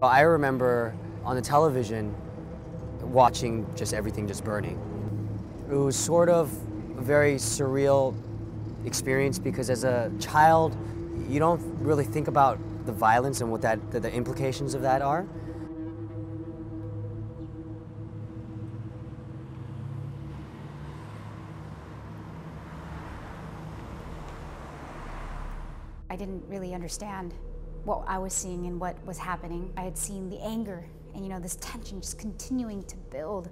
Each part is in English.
I remember on the television watching just everything just burning. It was sort of a very surreal experience because as a child, you don't really think about the violence and what the implications of that are. I didn't really understand what I was seeing and what was happening. I had seen the anger and, this tension just continuing to build,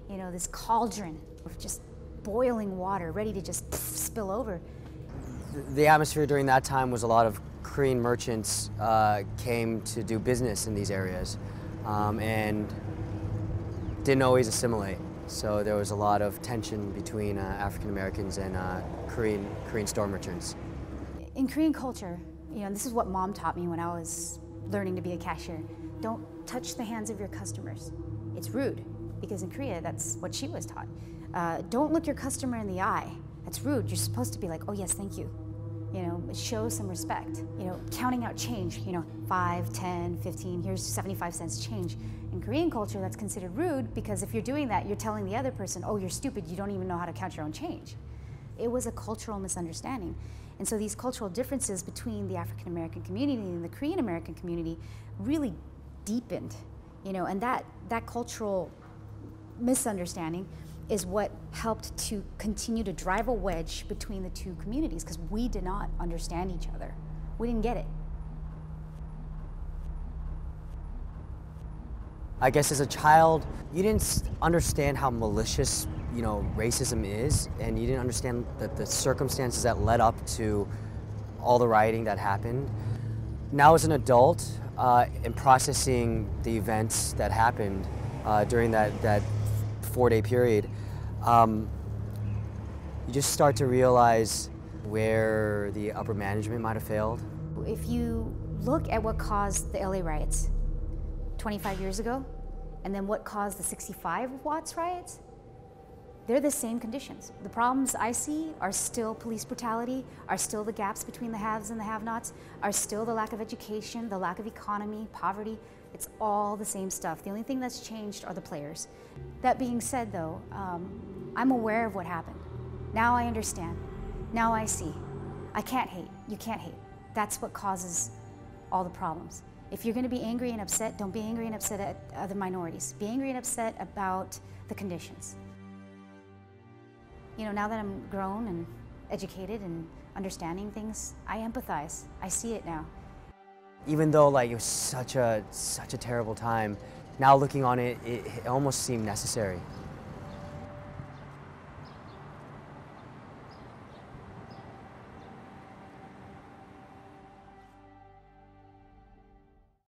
this cauldron of just boiling water ready to just spill over. The atmosphere during that time was a lot of Korean merchants came to do business in these areas and didn't always assimilate. So there was a lot of tension between African Americans and Korean store merchants. In Korean culture, this is what Mom taught me when I was learning to be a cashier. Don't touch the hands of your customers. It's rude, because in Korea, that's what she was taught. Don't look your customer in the eye. That's rude. You're supposed to be like, oh yes, thank you. Show some respect. Counting out change, 5, 10, 15, here's 75 cents change. In Korean culture, that's considered rude because if you're doing that, you're telling the other person, oh, you're stupid, you don't even know how to count your own change. It was a cultural misunderstanding. And so these cultural differences between the African American community and the Korean American community really deepened, and that cultural misunderstanding is what helped to continue to drive a wedge between the two communities because we did not understand each other. We didn't get it. I guess as a child, you didn't understand how malicious, racism is, and you didn't understand the circumstances that led up to all the rioting that happened. Now as an adult, in processing the events that happened during that 4-day period, you just start to realize where the upper management might have failed. If you look at what caused the LA riots 25 years ago, and then what caused the 65 Watts riots, they're the same conditions. The problems I see are still police brutality, are still the gaps between the haves and the have-nots, are still the lack of education, the lack of economy, poverty. It's all the same stuff. The only thing that's changed are the players. That being said though, I'm aware of what happened. Now I understand. Now I see. I can't hate. You can't hate. That's what causes all the problems. If you're going to be angry and upset, don't be angry and upset at other minorities. Be angry and upset about the conditions. Now that I'm grown and educated and understanding things, I empathize. I see it now. Even though it was such a terrible time, now looking on it, it almost seemed necessary.